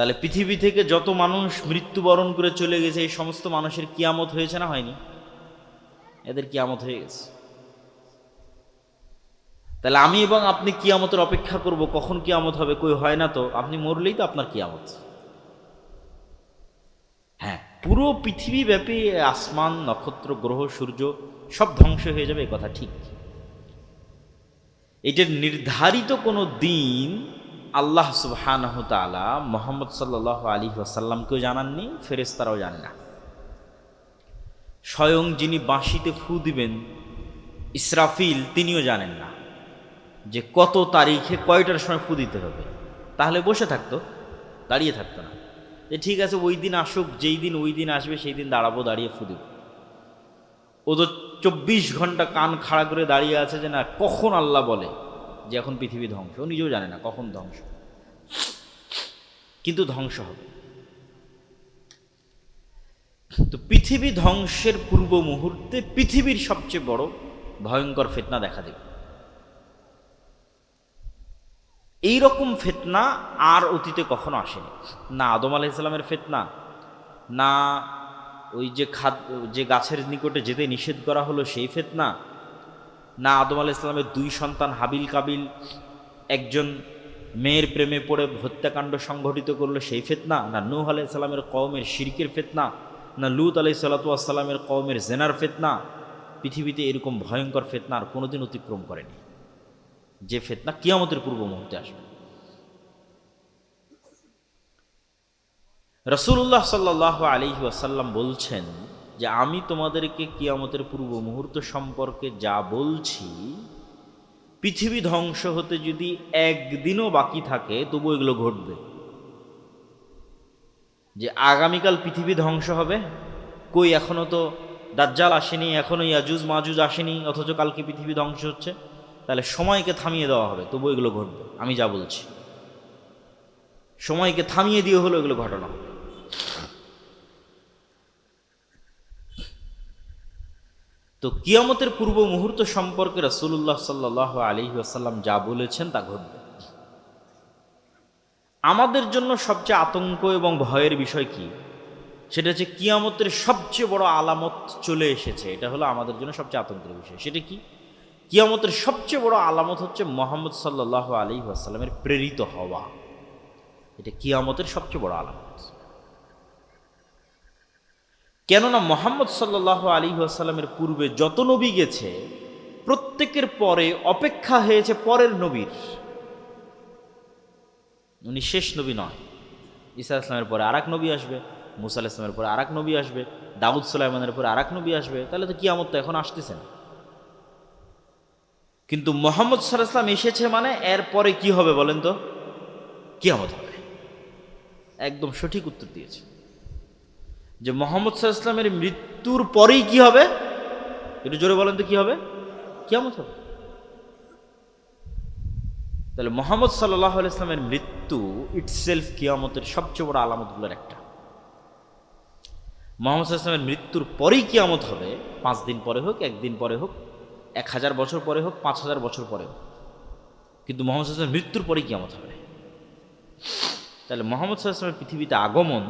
তাহলে পৃথিবী থেকে যত মানুষ মৃত্যুবরণ করে চলে গেছে এই সমস্ত মানুষের কিয়ামত হয়েছে না হয়নি? এদের কিয়ামত হয়ে গেছে। তাহলে আমি এবং আপনি কিয়ামতের অপেক্ষা করব, কখন কিয়ামত হবে? কই হয় না তো, আপনি মরলেই তো আপনার কিয়ামত। হ্যাঁ, পুরো পৃথিবী ব্যাপী আসমান, নক্ষত্র, গ্রহ, সূর্য সব ধ্বংস হয়ে যাবে, এ কথা ঠিক। এটার নির্ধারিত কোনো দিন আল্লাহ সুবহানাহু তাআলা মুহাম্মদ সাল্লাল্লাহু আলাইহি ওয়াসাল্লামকেও জানাননি, ফেরেশতারাও জানে না। স্বয়ং যিনি বাঁশিতে ফু দিবেন ইসরাফিল, তিনিও জানেন না যে কত তারিখে কয়টার সময় ফু দিতে হবে। তাহলে বসে থাকতো, দাঁড়িয়ে থাকতো না যে ঠিক আছে ওই দিন আসুক, যেই দিন ওই দিন আসবে সেই দিন দাঁড়াবো, দাঁড়িয়ে ফু দিব। ও তো 24 ঘন্টা কান খাড়া করে দাঁড়িয়ে আছে যে না কখন আল্লাহ বলে যে এখন পৃথিবী ধ্বংস। ও নিজেও জানে না কখন ধ্বংস, কিন্তু ধ্বংস হবে। তো পৃথিবী ধ্বংসের পূর্ব মুহূর্তে পৃথিবীর সবচেয়ে বড় ভয়ঙ্কর ফিতনা দেখা দেবে। এইরকম ফিতনা আর অতীতে কখনো আসেনি। না আদম আলাইহিস সালামের ফিতনা, না ওই যে গাছের নিকটে যেতে নিষেধ করা হলো সেই ফিতনা, না আদম আলাইহিস সালামের 2 সন্তান হাবিল কাবিল একজন মেয়ের প্রেমে পড়ে হত্যাকাণ্ড সংঘটিত করলো সেই ফিতনা, না নূহ আলাইহিস সালামের কওমের শিরকের ফিতনা, না লূত আলাইহিস সালামের কওমের জেনার ফিতনা। পৃথিবীতে এরকম ভয়ঙ্কর ফিতনা আর কোনোদিন অতিক্রম করেনি, যে ফিতনা কিয়ামতের পূর্ব মুহূর্তে আসবে। রাসূলুল্লাহ সাল্লাল্লাহু আলাইহি ওয়াসাল্লাম বলছেন যে আমি তোমাদেরকে কিয়ামতের পূর্ব মুহূর্ত সম্পর্কে যা বলছি, পৃথিবী ধ্বংস হতে যদি একদিনও বাকি থাকে তবু এগুলো ঘটবে। যে আগামীকাল পৃথিবী ধ্বংস হবে, কই এখনো তো দাজ্জাল আসেনি, এখনো ইয়াজুজ মাজুজ আসেনি, অথচ কালকে পৃথিবী ধ্বংস হচ্ছে। তাহলে সময়কে থামিয়ে দেওয়া হবে, তবু এগুলো ঘটবে। আমি যা বলছি সময়কে থামিয়ে দিয়ে হলো এগুলো ঘটনা হবে। তো কিয়ামতের পূর্ব মুহূর্ত সম্পর্কে রাসূলুল্লাহ সাল্লাল্লাহু আলাইহি ওয়াসাল্লাম যা বলেছেন তা ঘটবে। আমাদের জন্য সবচেয়ে আতঙ্ক এবং ভয়ের বিষয় কি? সেটা হচ্ছে কিয়ামতের সবচেয়ে বড় আলামত চলে এসেছে। এটা হলো আমাদের জন্য সবচেয়ে আতঙ্কের বিষয়। সেটা কি? কিয়ামতের সবচেয়ে বড় আলামত হচ্ছে মুহাম্মদ সাল্লাল্লাহু আলাইহি ওয়াসাল্লামের প্রেরিত হওয়া। এটা কিয়ামতের সবচেয়ে বড় আলামত। কেননা মুহাম্মদ সাল্লাল্লাহু আলাইহি ওয়াসাল্লামের পূর্বে যত নবী গেছে প্রত্যেকের পরে অপেক্ষা হয়েছে পরের নবীর। উনি শেষ নবী নয়। ঈসা ইসলামের পরে আরেক নবী আসবে, মুসা আলাইহিস সালামের পরে আরেক নবী আসবে, দাউদ সুলাইমানের পরে আরেক নবী আসবে। তাহলে তো কিয়ামত তো এখন আসতেছে না। কিন্তু মুহাম্মদ সাল্লাল্লাহু আলাইহি ওয়াসাল্লাম এসেছে মানে এর পরে কি হবে বলেন তো? কিয়ামত হবে। একদম সঠিক উত্তর দিয়েছে যে মুহাম্মদ সাল্লাল্লাহু আলাইহি ওয়াসাল্লামের মৃত্যুর পরেই কি হবে? একটু জোরে বলেন তো কি হবে? কিয়ামত হবে। তাহলে মুহাম্মদ সাল্লাল্লাহু আলাইহি ওয়াসাল্লামের মৃত্যু ইটসেলফ কিয়ামতের সবচেয়ে বড় আলামতগুলোর একটা। মুহাম্মদ সাল্লাল্লাহু আলাইহি ওয়াসাল্লামের মৃত্যুর পরেই কিয়ামত হবে। 5 দিন পরে হোক, 1 দিন পরে হোক, 1000 বছর পরে হোক, 5000 বছর পরে হোক, কিন্তু মুহাম্মদ সাল্লাল্লাহু আলাইহি ওয়াসাল্লামের মৃত্যুর পরেই কিয়ামত হবে। তাহলে মুহাম্মদ সাল্লাল্লাহু আলাইহি ওয়াসাল্লামের পৃথিবীতে আগমন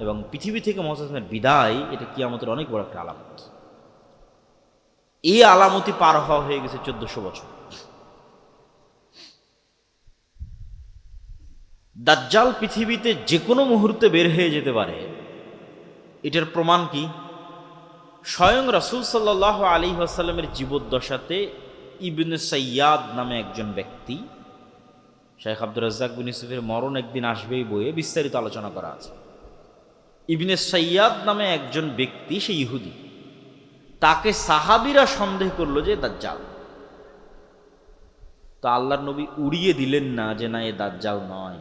এবং পৃথিবী থেকে মুহাম্মদ সাল্লাল্লাহু আলাইহি ওয়াসাল্লামের বিদায়, এটা কিয়ামতের অনেক বড় একটা আলামত। এই আলামতি পার হওয়া হয়ে গেছে 1400 বছর। দাজ্জাল পৃথিবীতে যে কোনো মুহূর্তে বের হয়ে যেতে পারে, এটার প্রমাণ কি? স্বয়ং রাসূল সাল্লাল্লাহু আলাইহি ওয়াসাল্লামের জীবদ্দশাতে ইবনে সাইয়াদ নামে একজন ব্যক্তি, শেখ আব্দুর রাজ্জাক বিন ইউসুফের মরণ একদিন আসবেই বইয়ে বিস্তারিত আলোচনা করা আছে। ইবনে সাইয়াদ নামে একজন ব্যক্তি, সে ইহুদি, তাকে সাহাবীরা সন্দেহ করলো যে দাজ্জাল। তো আল্লাহর নবী উড়িয়ে দিলেন না যে না এ দাজ্জাল নয়।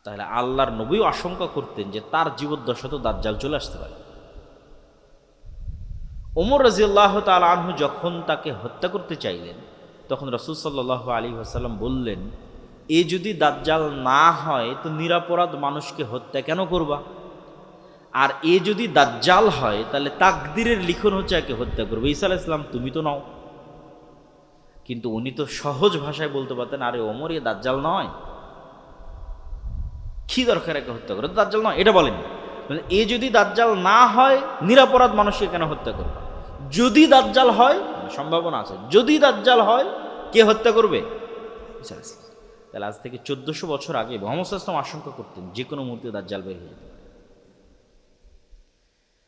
তাহলে আল্লাহর নবীও আশঙ্কা করতেন যে তার জীবদ্দশা তো দাজ্জাল চলে আসতে পারে। ওমর রাদিয়াল্লাহু তাআলা আনহু যখন তাকে হত্যা করতে চাইলেন, তখন রাসূল সাল্লাল্লাহু আলাইহি ওয়াসাল্লাম বললেন, এ যদি দাজ্জাল না হয় তো নিরপরাধ মানুষকে হত্যা কেন করবা? আর এ যদি দাজ্জাল হয় তাহলে তাকদীরের লিখন হচ্ছে একে হত্যা করবে। ঈসা আলাইহিস সালাম তুমি তো নাও। কিন্তু উনি তো সহজ ভাষায় বলতে পারতেন, আরে ওমর এ দাজ্জাল নয়, কি দরকার একে হত্যা করে? দাজ্জাল নয়, এটা বলেন। এ যদি দাজ্জাল না হয়, নিরাপরাধ মানুষকে কেন হত্যা করবে? যদি দাজ্জাল হয়, সম্ভাবনা আছে, যদি দাজ্জাল হয়, কে হত্যা করবে? তাহলে আজ থেকে 1400 বছর আগে মুহাম্মদ সাল্লাল্লাহু আলাইহি ওয়াসাল্লাম আশঙ্কা করতেন যে কোনো মুহূর্তে দাজ্জাল বের হয়ে যেতে পারে।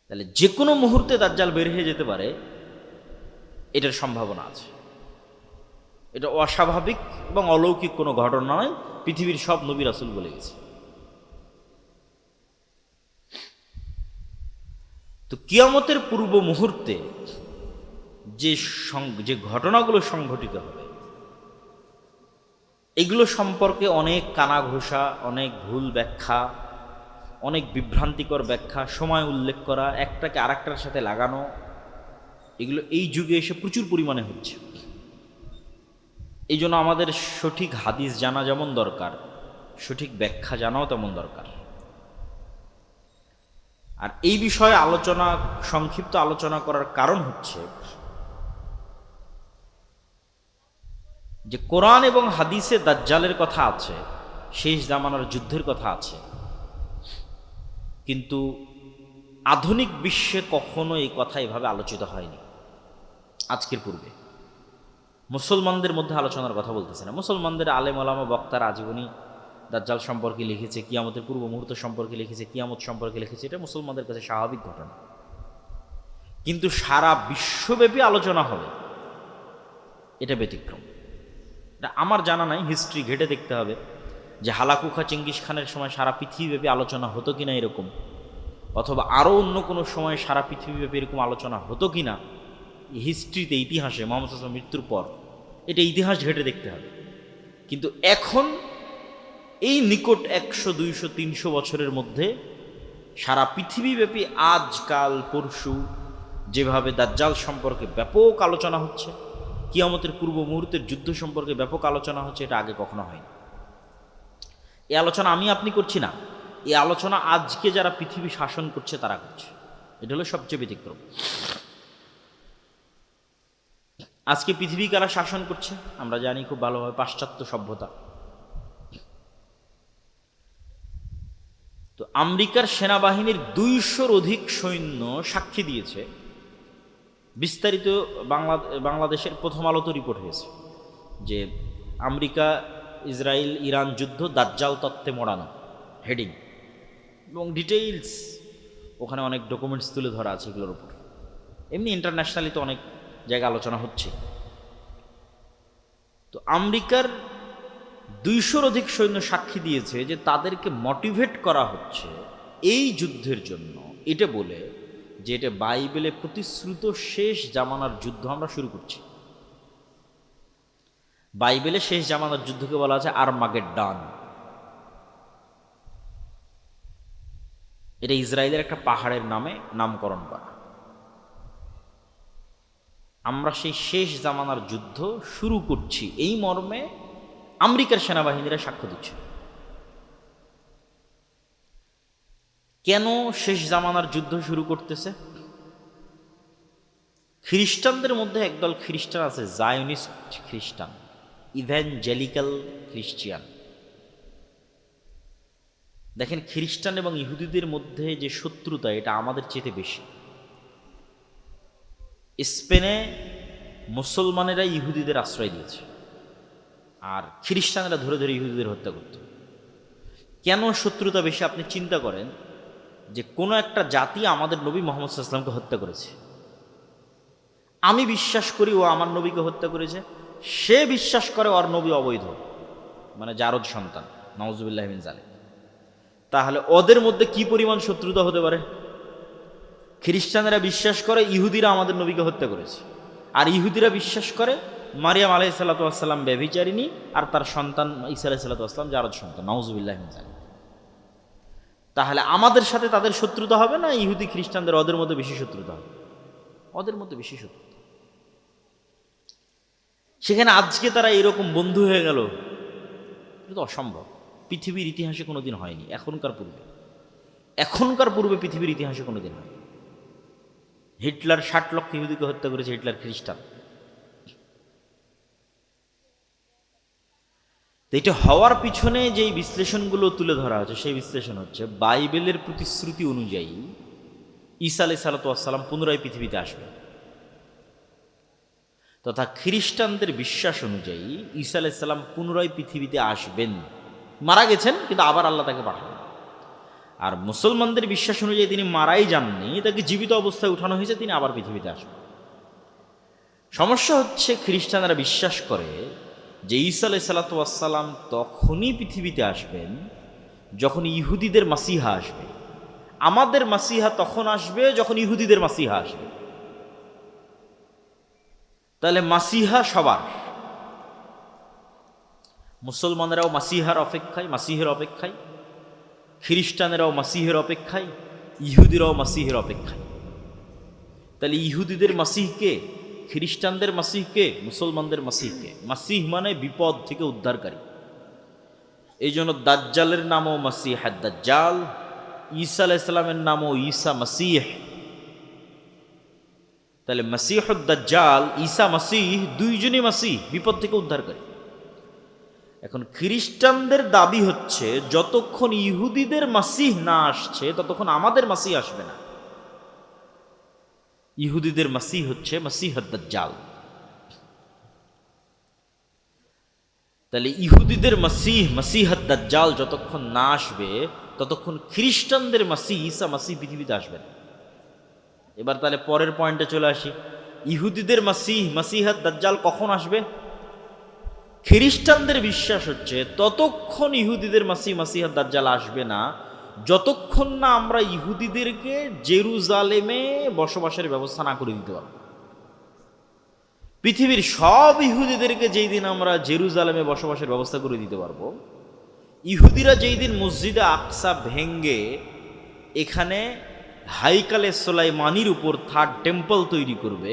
তাহলে যে কোনো মুহূর্তে দাজ্জাল বের হয়ে যেতে পারে, এটার সম্ভাবনা আছে। এটা অস্বাভাবিক এবং অলৌকিক কোনো ঘটনা নয়, পৃথিবীর সব নবী রাসূল বলে গেছে। তো কিয়ামতের পূর্ব মুহূর্তে যে ঘটনাগুলো সংঘটিত হবে, এগুলো সম্পর্কে অনেক কানাঘোষা, অনেক ভুল ব্যাখ্যা, অনেক বিভ্রান্তিকর ব্যাখ্যা, সময় উল্লেখ করা, একটাকে আরেকটার সাথে লাগানো, এগুলো এই যুগে এসে প্রচুর পরিমাণে হচ্ছে। এই জন্য আমাদের সঠিক হাদিস জানা যেমন দরকার, সঠিক ব্যাখ্যা জানাও তেমন দরকার। আর এই বিষয়ে সংক্ষিপ্ত আলোচনা করার কারণ হচ্ছে যে কোরআন এবং হাদিসে দাজ্জালের কথা আছে, শেষ জামানার যুদ্ধের কথা আছে, কিন্তু আধুনিক বিশ্বে কখনো এই কথা এভাবে আলোচিত হয়নি। আজকের পূর্বে মুসলমানদের মধ্যে আলোচনার কথা বলতেছে না। মুসলমানদের আলেম ওলামা বক্তারা আজীবনী দাজ্জাল সম্পর্কে লিখেছে, কিয়ামতের পূর্ব মুহূর্ত সম্পর্কে লিখেছে, কিয়ামত সম্পর্কে লিখেছে, এটা মুসলমানদের কাছে স্বাভাবিক ঘটনা। কিন্তু সারা বিশ্বব্যাপী আলোচনা হবে, এটা ব্যতিক্রম। এটা আমার জানা নাই, হিস্ট্রি ঘেটে দেখতে হবে যে হালাকুখা চেঙ্গিস খানের সময় সারা পৃথিবীব্যাপী আলোচনা হতো কিনা এরকম, অথবা আরও অন্য কোনো সময় সারা পৃথিবীব্যাপী এরকম আলোচনা হতো কিনা। হিস্ট্রিতে, ইতিহাসে, মুহাম্মদ সাল্লাল্লাহু আলাইহি ওয়াসাল্লাম মৃত্যুর পর এটা ইতিহাস ঘেটে দেখতে হবে। কিন্তু এখন এই নিকট 100, 200, 300 বছরের মধ্যে সারা পৃথিবীব্যাপী আজকাল পরশু যেভাবে দাজ্জাল সম্পর্কে ব্যাপক আলোচনা হচ্ছে, কিয়ামতের পূর্ব মুহূর্তের যুদ্ধ সম্পর্কে ব্যাপক আলোচনা হচ্ছে, এটা আগে কখনো হয়নি। এই আলোচনা আমি আপনি করছি না, এই আলোচনা আজকে যারা পৃথিবী শাসন করছে তারা করছে। এটা হলো সবচেয়ে ব্যতিক্রম। আজকে পৃথিবী কারা শাসন করছে আমরা জানি খুব ভালোভাবে, পাশ্চাত্য সভ্যতা। তো আমেরিকার সেনাবাহিনীর 200-র অধিক সৈন্য সাক্ষী দিয়েছে, বিস্তারিত বাংলাদেশের প্রথম আলোতে রিপোর্ট হয়েছে যে আমেরিকা ইসরায়েল ইরান যুদ্ধ দাজ্জাল তত্ত্বে মোড়ানো, হেডিং এবং ডিটেইলস, ওখানে অনেক ডকুমেন্টস তুলে ধরা আছে এগুলোর উপর। এমনি ইন্টারন্যাশনালি তো অনেক জায়গায় আলোচনা হচ্ছে। তো আমেরিকার 200-র অধিক সৈন্য সাক্ষী দিয়েছে যে তাদেরকে মোটিভেট করা হচ্ছে এই যুদ্ধের জন্য, এটা বলে যে এটা বাইবেলে প্রতিশ্রুত শেষ জামানার যুদ্ধ আমরা শুরু করছি। বাইবেলে শেষ জামানার যুদ্ধকে বলা আছে আরমাগেড্ডন। এটা ইসরায়েলের একটা পাহাড়ের নামে নামকরণ করা। আমরা সেই শেষ জামানার যুদ্ধ শুরু করছি, এই মর্মে আমেরিকার সেনাবাহিনীরা সাক্ষ্য দিচ্ছে। কেন শেষ জামানার যুদ্ধ শুরু করতেছে? খ্রিস্টানদের মধ্যে একদল খ্রিস্টান আছে, জায়নিস্ট খ্রিস্টান, ইভ্যাঞ্জেলিক্যাল খ্রিস্টিয়ান। দেখেন, খ্রিস্টান এবং ইহুদিদের মধ্যে যে শত্রুতা, এটা আমাদের চেয়ে বেশি। স্পেনে মুসলমানেরা ইহুদিদের আশ্রয় দিয়েছে, আর খ্রিস্টানেরা ধরে ধরে ইহুদিদের হত্যা করত। কেন শত্রুতা বেশি? আপনি চিন্তা করেন যে কোনো একটা জাতি আমাদের নবী মুহাম্মদ সাল্লাল্লাহু আলাইহি ওয়াসাল্লামকে হত্যা করেছে, আমি বিশ্বাস করি ও আমার নবীকে হত্যা করেছে, সে বিশ্বাস করে ওর নবী অবৈধ, মানে জারদ সন্তান, নাউজুবিল্লাহ মিন যালিক। তাহলে ওদের মধ্যে কি পরিমাণ শত্রুতা হতে পারে? খ্রিস্টানেরা বিশ্বাস করে ইহুদিরা আমাদের নবীকে হত্যা করেছে, আর ইহুদিরা বিশ্বাস করে মারিয়াম আলাইহিস সালাতু ওয়াস সালাম ব্যভিচারিণী আর তার সন্তান ঈসা আলাইহিস সালাতু ওয়াস সালাম জারদ সন্তান, নাউজুবিল্লাহ মিন যালিক। তাহলে আমাদের সাথে তাদের শত্রুতা হবে না ইহুদি খ্রিস্টানদের ওদের মধ্যে বেশি শত্রুতা হবে? ওদের মধ্যে বেশি শত্রুতা। সেখানে আজকে তারা এরকম বন্ধু হয়ে গেল, এটা তো অসম্ভব। পৃথিবীর ইতিহাসে কোনোদিন হয়নি, এখনকার পূর্বে পৃথিবীর ইতিহাসে কোনোদিন হয়নি। হিটলার 60 লক্ষ ইহুদিকে হত্যা করেছে, হিটলার খ্রিস্টান। তো এটা হওয়ার পিছনে যেই বিশ্লেষণগুলো তুলে ধরা হচ্ছে সেই বিশ্লেষণ হচ্ছে বাইবেলের প্রতিশ্রুতি অনুযায়ী ঈসা আলাইহিস সালাম পুনরায় পৃথিবীতে আসবে, তথা খ্রিস্টানদের বিশ্বাস অনুযায়ী ঈসা আলাইহিস সালাম পুনরায় পৃথিবীতে আসবেন, মারা গেছেন কিন্তু আবার আল্লাহ তাকে পাঠাবেন। আর মুসলমানদের বিশ্বাস অনুযায়ী তিনি মারাই যাননি, তাকে জীবিত অবস্থায় উঠানো হয়েছে, তিনি আবার পৃথিবীতে আসবেন। সমস্যা হচ্ছে খ্রিস্টানরা বিশ্বাস করে যে ঈসা আলাইহিস সালাম তখনই পৃথিবীতে আসবেন যখন ইহুদিদের মাসিহা আসবে। আমাদের মাসিহা তখন আসবে যখন ইহুদিদের মাসিহা আসবে। তাহলে মাসিহা সবার, মুসলমানেরাও মাসিহার অপেক্ষায়, মাসিহের অপেক্ষায়, খ্রিস্টানেরাও মাসিহের অপেক্ষায়, ইহুদিরাও মাসিহের অপেক্ষায়। তাহলে ইহুদিদের মাসিহকে, খ্রিস্টানদের মাসিহকে, মুসলমানদের মাসিহকে। মাসিহ মানে বিপদ থেকে উদ্ধারকারী। এই জন্য দাজ্জালের নামও মাসিহ দাজ্জাল, ঈসা আলাইহিস সালামের নামও ঈসা মাসিহ। তাহলে মাসিহুদ দাজ্জাল, ঈসা মাসিহ, দুইজনই মাসিহ, বিপদ থেকে উদ্ধারকারী। এখন খ্রিস্টানদের দাবি হচ্ছে যতক্ষণ ইহুদিদের মাসিহ না আসছে ততক্ষণ আমাদের মাসিহ আসবে না। ইহুদিদের মাসিহ হচ্ছে মাসিহুদ দাজ্জাল। তাহলে ইহুদিদের মাসিহ মাসিহুদ দাজ্জাল যতক্ষণ না আসবে ততক্ষণ খ্রিস্টানদের মাসিহ ঈসা মাসিহ পৃথিবীতে আসবে না। এবার তাহলে পরের পয়েন্টে চলে আসি, ইহুদিদের মাসিহ মাসিহুদ দাজ্জাল কখন আসবে? খ্রিস্টানদের বিশ্বাস হচ্ছে ততক্ষণ ইহুদিদের মাসিহ মাসিহুদ দাজ্জাল আসবে না যতক্ষণ না আমরা ইহুদিদেরকে জেরুজালেমে বসবাসের ব্যবস্থা না করে দিতে পারব। পৃথিবীর সব ইহুদিদেরকে যেই দিন আমরা জেরুজালেমে বসবাসের ব্যবস্থা করে দিতে পারবো, ইহুদিরা যেই দিন মসজিদে আকসা ভেঙ্গে এখানে হাইকালে সোলাইমানির উপর থার্ড টেম্পল তৈরি করবে,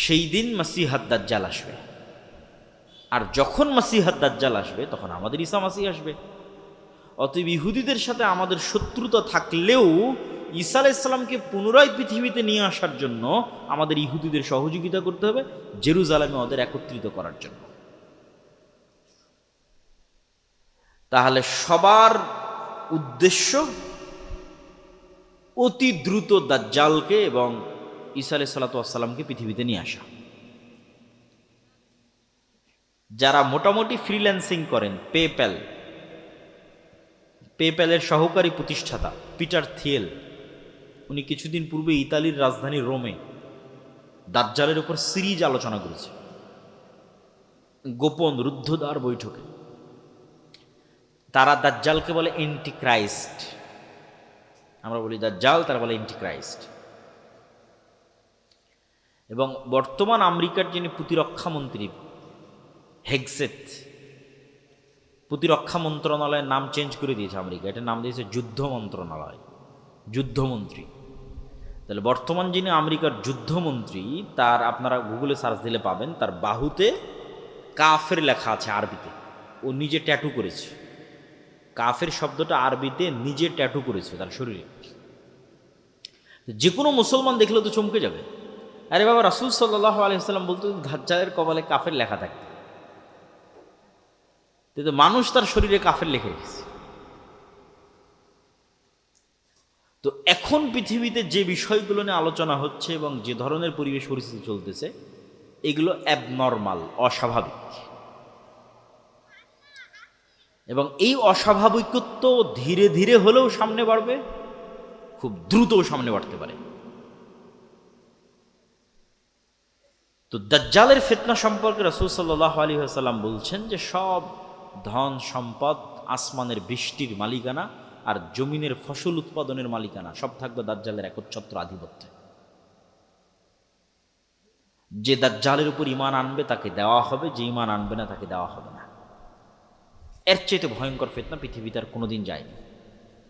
সেই দিন মাসিহুদ দাজ্জাল আসবে। আর যখন মাসিহুদ দাজ্জাল আসবে তখন আমাদের ঈসা মাসিহ আসবে। অতএব ইহুদিদের সাথে আমাদের শত্রুতা থাকলেও ঈসা আলাইহিস সালামকে পুনরায় পৃথিবীতে নিয়ে আসার জন্য আমাদের ইহুদিদের সহযোগিতা করতে হবে, জেরুজালেমে ওদের একত্রিত করার জন্য। তাহলে সবার উদ্দেশ্য অতি দ্রুত দাজ্জালকে এবং ঈসা আলাইহিস সালামকে পৃথিবীতে নিয়ে আসা। যারা মোটামুটি ফ্রিল্যান্সিং করেন, পেপ্যালের সহকারী প্রতিষ্ঠাতা পিটার থিয়েল, উনি কিছুদিন পূর্বে ইতালির রাজধানী রোমে দাজ্জালের উপর সিরিজ আলোচনা করেছে গোপন রুদ্ধদ্বার বৈঠকে। তারা দাজ্জালকে বলে এন্টিক্রাইস্ট, আমরা বলি দাজ্জাল, তারা বলে এন্টিক্রাইস্ট। এবং বর্তমান আমেরিকার যিনি প্রতিরক্ষা মন্ত্রী হেগসেথ, প্রতিরক্ষা মন্ত্রণালয়ের নাম চেঞ্জ করে দিয়েছে আমেরিকা, এটার নাম দিয়েছে যুদ্ধ মন্ত্রণালয়, যুদ্ধমন্ত্রী। তাহলে বর্তমান যিনি আমেরিকার যুদ্ধমন্ত্রী, তার আপনারা গুগলে সার্চ দিলে পাবেন, তার বাহুতে কাফের লেখা আছে আরবিতে, ও নিজে ট্যাটু করেছে। কাফের শব্দটা আরবিতে নিজে ট্যাটু করেছে তার শরীরে। যে কোনো মুসলমান দেখলে তো চমকে যাবে, আরে বাবা, রাসূল সাল্লাল্লাহু আলাইহি ওয়াসাল্লাম বলতো দাজ্জালের কপালে কাফের লেখা থাকে, কিন্তু মানুষ তার শরীরে কাফের লিখে রেখেছে। তো এখন পৃথিবীতে যে বিষয়গুলো নিয়ে আলোচনা হচ্ছে এবং যে ধরনের পরিবেশ পরিস্থিতি চলতেছে, এগুলো অ্যাবনর্মাল, অস্বাভাবিক। এবং এই অস্বাভাবিকত্ব ধীরে ধীরে হলেও সামনে বাড়বে, খুব দ্রুতও সামনে বাড়তে পারে। তো দাজ্জালের ফিতনা সম্পর্কে রাসূল সাল্লাল্লাহু আলাইহি ওয়াসাল্লাম বলছেন যে সব ধন সম্পদ, আসমানের বৃষ্টির মালিকানা আর জমিনের ফসল উৎপাদনের মালিকানা সব থাকবে দাজ্জালের একচ্ছত্র আধিপত্যে। যে দাজ্জালের উপর ঈমান আনবে তাকে দেওয়া হবে, যে ঈমান আনবে না তাকে দেওয়া হবে না। এর চাইতে ভয়ঙ্কর ফিতনা পৃথিবীতে আর কোনোদিন যায়নি।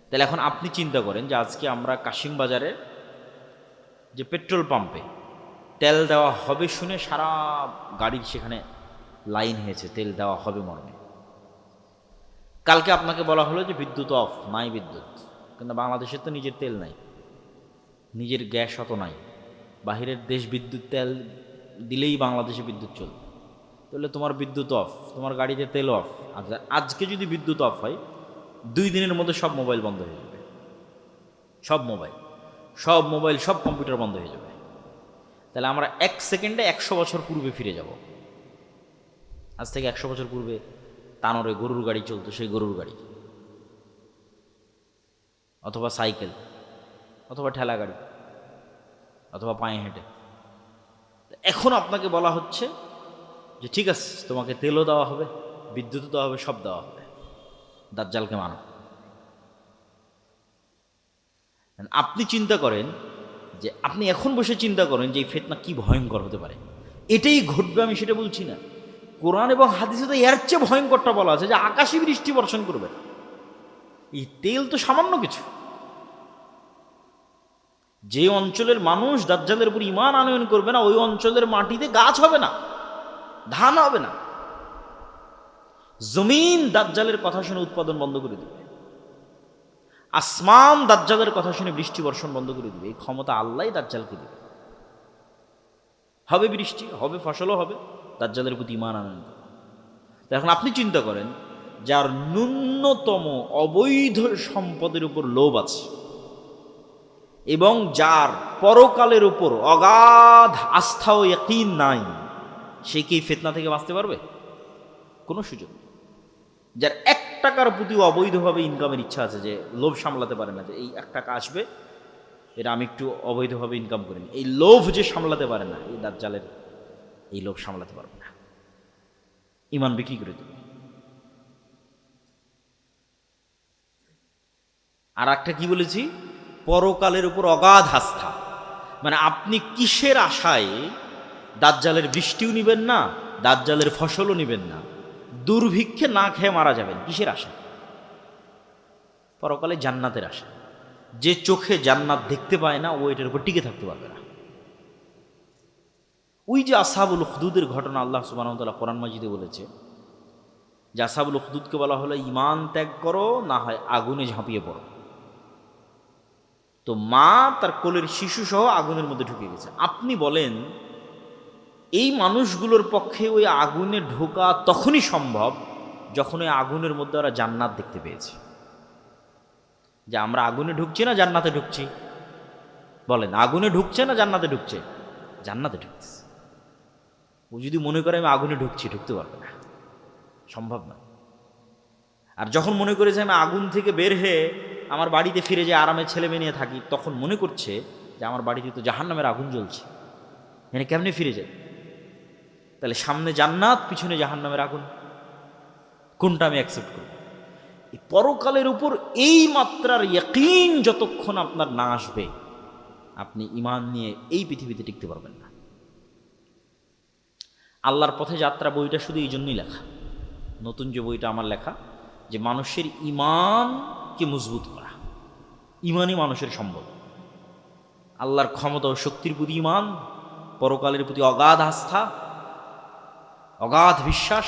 তাহলে এখন আপনি চিন্তা করেন যে আজকে আমরা কাশিম বাজারে যে পেট্রোল পাম্পে তেল দেওয়া হবে শুনে সারা গাড়ির সেখানে লাইন হয়েছে, তেল দেওয়া হবে মর্মে। কালকে আপনাকে বলা হলো যে বিদ্যুৎ অফ, নাই বিদ্যুৎ, কিন্তু বাংলাদেশের তো নিজের তেল নাই, নিজের গ্যাস অত নাই। বাহিরের দেশ বিদ্যুৎ তেল দিলেই বাংলাদেশে বিদ্যুৎ চলবে। তাহলে তোমার বিদ্যুৎ অফ, তোমার গাড়িতে তেল অফ। আজকে যদি বিদ্যুৎ অফ হয় 2 দিনের মধ্যে সব মোবাইল বন্ধ হয়ে যাবে, সব মোবাইল সব কম্পিউটার বন্ধ হয়ে যাবে। তাহলে আমরা 1 সেকেন্ডে 100 বছর পূর্বে ফিরে যাব। আজ থেকে 100 বছর পূর্বে তানোরে গরুর গাড়ি চলতো, সেই গরুর গাড়ি অথবা সাইকেল অথবা ঠেলা গাড়ি অথবা পায়ে হেঁটে। এখন আপনাকে বলা হচ্ছে যে ঠিক আছে, তোমাকে তেলও দেওয়া হবে, বিদ্যুৎও দেওয়া হবে, সব দেওয়া হবে, দাজ্জালকে মানো। আপনি চিন্তা করেন যে আপনি এখন বসে চিন্তা করেন যে এই ফিতনা কি ভয়ঙ্কর হতে পারে। এটাই ঘটবে আমি সেটা বলছি না, কোরআন এবং হাদিসে তো এর চেয়ে ভয়ঙ্করটা বলা আছে যে আকাশে বৃষ্টি বর্ষণ করবে। এই তেল তো সামান্য কিছু। যে অঞ্চলের মানুষ দাজ্জালের উপর ঈমান আনয়ন করবে না, ওই অঞ্চলের মাটিতে গাছ হবে না, ধান হবে না। জমিন দাজ্জালের কথা শুনে উৎপাদন বন্ধ করে দেবে, আসমান দাজ্জালের কথা শুনে বৃষ্টি বর্ষণ বন্ধ করে দেবে। এই ক্ষমতা আল্লাহই দাজ্জালকে দেবে। হবে বৃষ্টি, হবে ফসলও হবে, দাজ্জালের প্রতি ঈমান আনয়ন করবে। তো এখন আপনি চিন্তা করেন, যার ন্যূনতম অবৈধ সম্পদের উপর লোভ আছে এবং যার পরকালের উপর অগাধ আস্থা ও ইয়াকিন নাই, সে কি ফিতনা থেকে বাঁচতে পারবে? কোনো সুযোগ নেই। যার 1 টাকার প্রতি অবৈধভাবে ইনকামের ইচ্ছা আছে, যে লোভ সামলাতে পারে না, যে এই 1 টাকা আসবে, এটা আমি একটু অবৈধভাবে ইনকাম করিনি, এই লোভ যে সামলাতে পারে না, এই দাজ্জালের এই লোভ সামলাতে পারবে না, ঈমান বিক্রি করে দেবে। আর একটা কি বলেছি, পরকালের উপর অগাধ আস্থা। মানে আপনি কিসের আশায় দাজ্জালের বৃষ্টিও নিবেন না, দাজ্জালের ফসলও নিবেন না, দুর্ভিক্ষে না খেয়ে মারা যাবেন, কিসের আশা? পরকালে জান্নাতের আশা। যে চোখে জান্নাত দেখতে পায় না, ও এটার উপর টিকে থাকতে পারবে না। ওই যে আসহাবুল উখদুদের ঘটনা আল্লাহ সুবহানাহু ওয়া তাআলা কোরআন মাজিদে বলেছে যে আসহাবুল উখদুদকে বলা হলো ঈমান ত্যাগ করো, না হয় আগুনে ঝাঁপিয়ে পড়ো। তো মা তার কোলের শিশু সহ আগুনের মধ্যে ঢুকে গেছে। আপনি বলেন এই মানুষগুলোর পক্ষে ওই আগুনে ঢোকা তখনই সম্ভব যখন ওই আগুনের মধ্যে ওরা জান্নাত দেখতে পেয়েছে। যে আমরা আগুনে ঢুকছি না জান্নাতে ঢুকছি? বলেন, আগুনে ঢুকছে না জান্নাতে ঢুকছে? জান্নাতে ঢুকছে। ও যদি মনে করে আমি আগুনে ঢুকছি, ঢুকতে পারবে না, সম্ভব না। আর যখন মনে করে যে আমি আগুন থেকে বের হয়ে আমার বাড়িতে ফিরে যে আরামে ছেলে মেয়ে নিয়ে থাকি, তখন মনে করছে যে আমার বাড়িতে তো জাহান্নামের আগুন জ্বলছে, এখানে কেমনে ফিরে যায়? তাহলে সামনে জান্নাত, পিছনে জাহান্নামের আগুন, কোনটা আমি অ্যাকসেপ্ট করব? এই পরকালের উপর এই মাত্রার ইয়াকিন যতক্ষণ আপনার না আসবে, আপনি ঈমান নিয়ে এই পৃথিবীতে টিকতে পারবেন না। আল্লাহর পথে যাত্রা বইটা শুধু এই জন্যই লেখা, নতুন যে বইটা আমার লেখা, যে মানুষের ঈমানকে মজবুত করা। ঈমানই মানুষের সম্বল। আল্লাহর ক্ষমতা ও শক্তির প্রতি ঈমান, পরকালের প্রতি অগাধ আস্থা, অগাধ বিশ্বাস,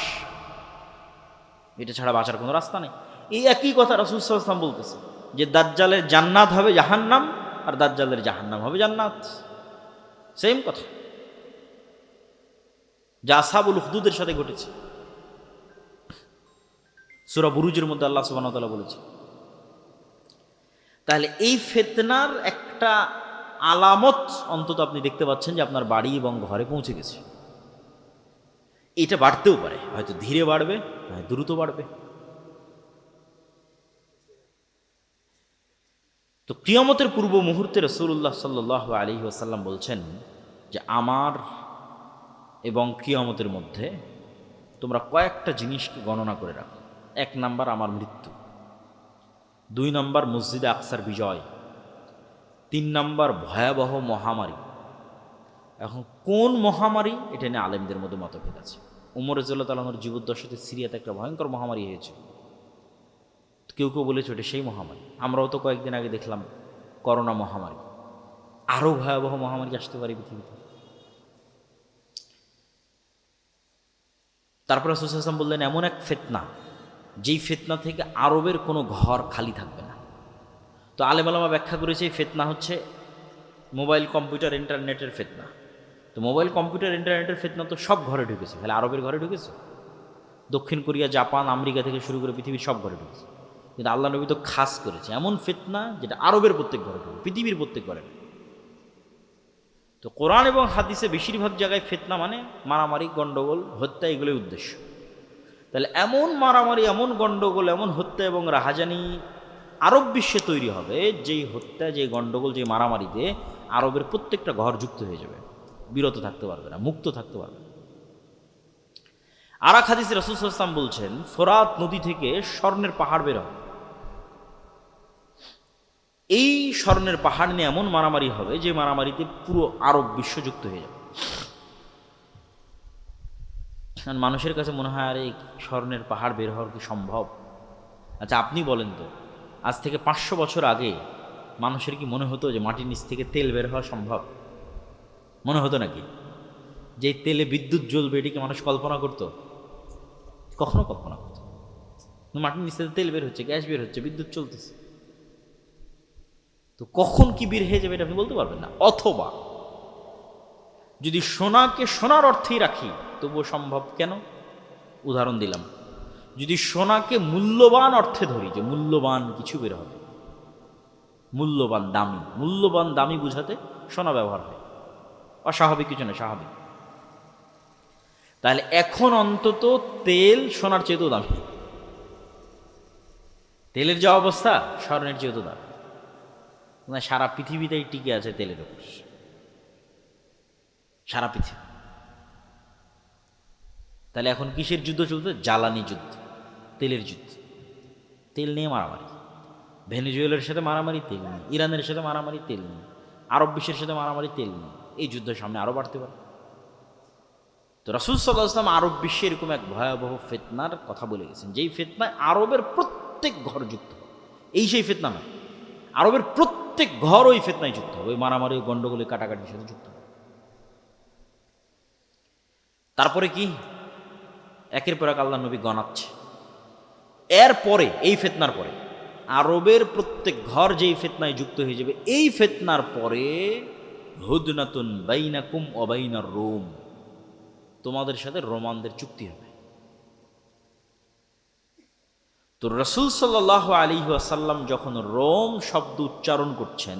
এটা ছাড়া বাঁচার কোনো রাস্তা নেই। এই একই কথা রাসূল সাল্লাল্লাহু আলাইহি ওয়াসাল্লাম বলতেছে যে দাজ্জালের জান্নাত হবে জাহান্নাম, আর দাজ্জালের জাহান্নাম হবে জান্নাত। সেম কথা যা আসহাবুল উখদুদের সাথে ঘটেছে। সূরা বুরুজের মধ্যে আল্লাহ সুবহানাহু ওয়া তাআলা বলেছে। তাহলে এই ফিতনার একটা আলামত অন্তত আপনি দেখতে পাচ্ছেন যে আপনার বাড়ি এবং ঘরে পৌঁছে গেছে। এটা বাড়তেও পারে, হয়তো ধীরে বাড়বে, হয়তো দ্রুত বাড়বে। তো কিয়ামতের পূর্ব মুহূর্তে রাসূলুল্লাহ সাল্লাল্লাহু আলাইহি ওয়াসাল্লাম বলছেন যে আমার এবং কিয়ামতের মধ্যে তোমরা কয়েকটা জিনিসকে গণনা করে রাখো। 1 নাম্বার আমার মৃত্যু, 2 নাম্বার মসজিদে আকসার বিজয়, 3 নাম্বার ভয়াবহ মহামারী। এখন কোন মহামারী, এটা নিয়ে আলেমদের মধ্যে মতভেদ আছে। উমর রাদিয়াল্লাহু তাআলা আনহুর জীবদ্দশাতে সিরিয়াতে একটা ভয়ঙ্কর মহামারী হয়েছে, কেউ কেউ বলেছে ওটা সেই মহামারী। আমরাও তো কয়েকদিন আগে দেখলাম করোনা মহামারী, আরও ভয়াবহ মহামারী আসতে পারে পৃথিবীতে। তারপর রাসূল সাল্লাল্লাহু আলাইহি ওয়াসাল্লাম বললেন এমন এক ফিতনা, যেই ফিতনা থেকে আরবের কোনো ঘর খালি থাকবে না। তো আলেম ওলামা ব্যাখ্যা করেছে এই ফিতনা হচ্ছে মোবাইল, কম্পিউটার, ইন্টারনেটের ফিতনা। তো মোবাইল, কম্পিউটার, ইন্টারনেটের ফিতনা তো সব ঘরে ঢুকেছে, খালি আরবের ঘরে ঢুকেছে? দক্ষিণ কোরিয়া, জাপান, আমেরিকা থেকে শুরু করে পৃথিবীর সব ঘরে ঢুকেছে। কিন্তু আল্লাহ নবী তো খাস করেছে এমন ফিতনা যেটা আরবের প্রত্যেক ঘরে ঢুকে, পৃথিবীর প্রত্যেক ঘরে। তো কোরআন এবং হাদিসে বেশিরভাগ জায়গায় ফিতনা মানে মারামারি, গণ্ডগোল, হত্যা, এগুলোই উদ্দেশ্য। তাহলে এমন মারামারি, এমন গণ্ডগোল, এমন হত্যা এবং রাহাজানি আরব বিশ্বে তৈরি হবে, যেই হত্যা, যেই গণ্ডগোল, যেই মারামারিতে আরবের প্রত্যেকটা ঘর যুক্ত হয়ে যাবে, বিরত থাকতে পারবে না, মুক্ত থাকতে পারবে না। আর এক হাদিসে রাসূল সাল্লাল্লাহু আলাইহি ওয়াসাল্লাম বলছেন, ফোরাত নদী থেকে স্বর্ণের পাহাড় বের হবে। এই স্বর্ণের পাহাড় নিয়ে এমন মারামারি হবে যে মারামারিতে পুরো আরব বিশ্ব যুক্ত হয়ে যাবে। মানুষের কাছে মনে হয় আরে স্বর্ণের পাহাড় বের হওয়ার কি সম্ভব? আচ্ছা আপনি বলেন তো, আজ থেকে 500 বছর আগে মানুষের কি মনে হতো যে মাটির নিচ থেকে তেল বের হওয়া সম্ভব? মনে হতো নাকি? যে তেলে বিদ্যুৎ জ্বলবে এটিকে মানুষ কল্পনা করতো? কখনো কল্পনা করতো? মাটির নিচ থেকে তেল বের হচ্ছে, গ্যাস বের হচ্ছে, বিদ্যুৎ চলতেছে, তো কখন কি বের হয়ে যাবে এটা আপনি বলতে পারবেন না। অথবা যদি সোনাকে সোনার অর্থেই রাখি তবুও সম্ভব কেন? উদাহরণ দিলাম, যদি সোনাকে মূল্যবান অর্থে ধরি, যে মূল্যবান কিছু বের হবে, মূল্যবান দামি, মূল্যবান দামি বুঝাতে সোনা ব্যবহার হয়, অস্বাভাবিক কিছু না, স্বাভাবিক। তাহলে এখন অন্তত তেল সোনার চেয়েও দামি, তেলের যা অবস্থা স্বর্ণের চেয়েও দামি। সারা পৃথিবীতেই টিকে আছে তেলের উপর, সারা পৃথিবী। তাহলে এখন কিসের যুদ্ধ চলছে? জ্বালানি যুদ্ধ, তেলের যুদ্ধ। তেল নিয়ে মারামারি, ভেনেজুয়েলার সাথে মারামারি তেল নিয়ে, ইরানের সাথে মারামারি তেল নিয়ে, আরব বিশ্বের সাথে মারামারি তেল নিয়ে। এই যুদ্ধের সামনে আরও বাড়তে পারে। তো রাসূল সাল্লাল্লাহু আলাইহি ওয়াসাল্লাম আরব বিশ্বে এরকম এক ভয়াবহ ফিতনার কথা বলে গেছেন, যেই ফিতনায় আরবের প্রত্যেক ঘর যুক্ত। এই সেই ফিতনা নয়, আরবের প্রত্যেক ঘর ওই ফিতনায় যুক্ত হবে, ওই মারামারি, গণ্ডগোলে, কাটাকাটির সাথে যুক্ত হবে। তারপরে কি? একের পর এক আল্লাহ নবী গণাচ্ছে। এরপরে এই ফিতনার পরে আরবের প্রত্যেক ঘর যেই ফিতনায় যুক্ত হয়ে যাবে, এই ফিতনার পরে হুদনাতুন বাইনাকুম ওয়া বাইনার রোম, তোমাদের সাথে রোমানদের চুক্তি হবে। তো রাসূল সাল্লাল্লাহু আলাইহি ওয়াসাল্লাম যখন রোম শব্দ উচ্চারণ করছেন,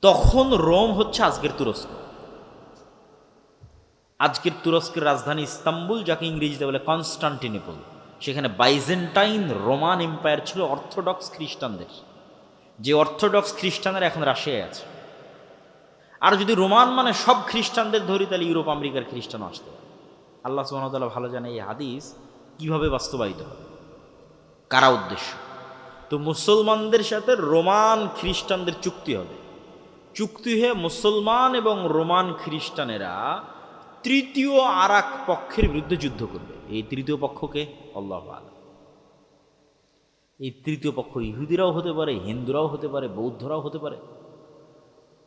তখন রোম হচ্ছে আজকের তুরস্ক। আজকের তুরস্কের রাজধানী ইস্তাম্বুল, যাকে ইংরেজিতে বলে কনস্টান্টিনোপল। সেখানে বাইজেন্টাইন রোমান এম্পায়ার ছিল অর্থোডক্স খ্রিস্টানদের, যে অর্থোডক্স খ্রিস্টানরা এখন রাশিয়ায় আছে। আর যদি রোমান মানে সব খ্রিস্টানদের ধরি, তাহলে ইউরোপ আমেরিকার খ্রিস্টানও আসতে পারে। আল্লাহ সুবহানাহু ওয়া তাআলা ভালো জানে এই হাদিস কিভাবে বাস্তবায়িত হবে, কারা উদ্দেশ্য। তো মুসলমানদের সাথে রোমান খ্রিস্টানদের চুক্তি হবে। চুক্তি হয়ে মুসলমান এবং রোমান খ্রিস্টানেরা তৃতীয় আর এক পক্ষের বিরুদ্ধে যুদ্ধ করবে। এই তৃতীয় পক্ষকে আল্লাহু আ'লাম। এই তৃতীয় পক্ষ ইহুদিরাও হতে পারে, হিন্দুরাও হতে পারে, বৌদ্ধরাও হতে পারে,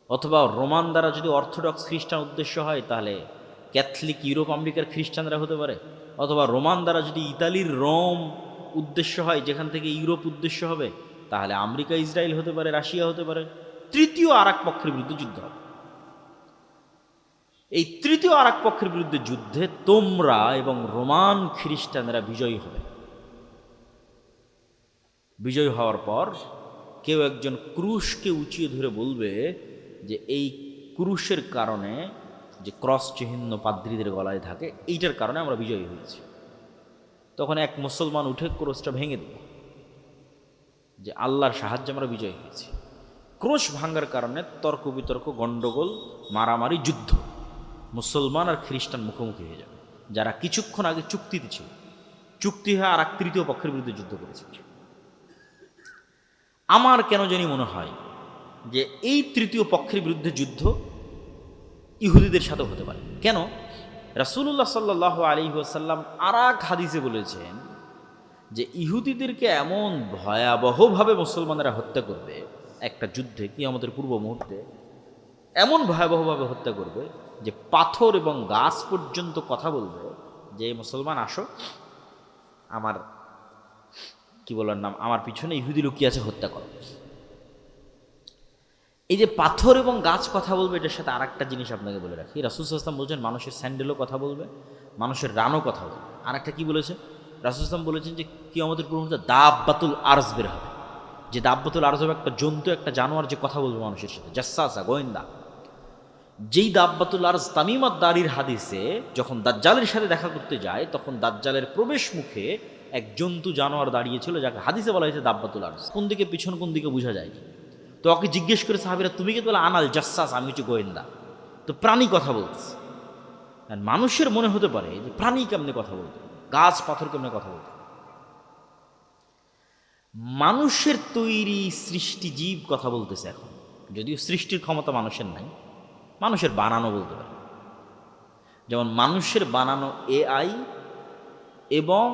অথবা রোমান দ্বারা যদি অর্থোডক্স খ্রিস্টান উদ্দেশ্য হয় তাহলে ক্যাথলিক ইউরোপ আমেরিকার খ্রিস্টানরা হতে পারে, অথবা রোমান দ্বারা যদি ইতালির রোম উদ্দেশ্য হয়, যেখান থেকে ইউরোপ উদ্দেশ্য হবে, তাহলে আমেরিকা, ইসরায়েল হতে পারে, রাশিয়া হতে পারে। তৃতীয় আর এক পক্ষের বিরুদ্ধে যুদ্ধ হবে। এই তৃতীয় আর এক পক্ষের বিরুদ্ধে যুদ্ধে তোমরা এবং রোমান খ্রিস্টানেরা বিজয়ী হবে। বিজয়ী হওয়ার পর কেউ একজন ক্রুশকে উঁচিয়ে ধরে বলবে যে এই ক্রুশের কারণে, যে ক্রস চিহ্ন পাদ্রীদের গলায় থাকে, এইটার কারণে আমরা বিজয়ী হয়েছি। তখন এক মুসলমান উঠে ক্রুশটা ভেঙে দেবে যে আল্লাহর সাহায্যে আমরা বিজয়ী হয়েছি। ক্রুশ ভাঙার কারণে তর্ক বিতর্ক, গণ্ডগোল, মারামারি, যুদ্ধ, মুসলমান আর খ্রিস্টান মুখোমুখি হয়ে যাবে, যারা কিছুক্ষণ আগে চুক্তিতে ছিল। চুক্তি হয়ে আর এক তৃতীয় পক্ষের বিরুদ্ধে যুদ্ধ করেছে। আমার কেন জানি মনে হয় যে এই তৃতীয় পক্ষের বিরুদ্ধে যুদ্ধ ইহুদিদের সাথে হতে পারে। কেন? রাসূলুল্লাহ সাল্লাল্লাহু আলাইহি ওয়াসাল্লাম আর এক হাদিসে বলেছেন যে ইহুদিদেরকে এমন ভয়াবহভাবে মুসলমানেরা হত্যা করবে একটা যুদ্ধে, কিয়ামতের পূর্ব মুহূর্তে এমন ভয়াবহভাবে হত্যা করবে যে পাথর এবং গাছ পর্যন্ত কথা বলবে যে মুসলমান আসো, আমার কি বলার নাম, আমার পিছনে ইহুদি লুকিয়ে আছে, হত্যা করো। এই যে পাথর এবং গাছ কথা বলবে, এটার সাথে আর একটা জিনিস আপনাকে বলে রাখি। রাসূল সাল্লাল্লাহু আলাইহি ওয়াসাল্লাম বলছেন মানুষের স্যান্ডেলও কথা বলবে, মানুষের রানও কথা বলবে। আর একটা কী বলেছে রাসূল সাল্লাল্লাহু আলাইহি ওয়াসাল্লাম বলেছেন যে কিয়ামতের পূর্ব মুহূর্তে দাব্বাতুল আরজ বের হবে, যে দাব্বাতুল আরজ হবে একটা জন্তু, একটা জানোয়ার যে কথা বলবে মানুষের সাথে, জাসসাসা, গোয়েন্দা। যেই দাব্বাতুল আরজ তামিমাত দারির হাদিসে যখন দাজ্জালের সাথে দেখা করতে যায়, তখন দাজ্জালের প্রবেশ মুখে এক জন্তু জানোয়ার দাঁড়িয়েছিল, যাকে হাদিসে বলা হয়েছে দাব্বাতুল আরজ। কোন দিকে পিছন কোন দিকে বোঝা যায়নি। তো ওকে জিজ্ঞেস করে সাহাবীরা, তুমি কি বলে? আনাল জাসসাস, আমি হচ্ছে গোয়েন্দা। তো প্রাণী কথা বলতেছে। আর মানুষের মনে হতে পারে যে প্রাণী কেমনে কথা বলতে, গাছ পাথর কেমনে কথা বলতে। মানুষের তৈরি সৃষ্টি জীব কথা বলতেছে এখন, যদিও সৃষ্টির ক্ষমতা মানুষের নাই, মানুষের বানানো বলতে পারে। যেমন মানুষের বানানো এআই এবং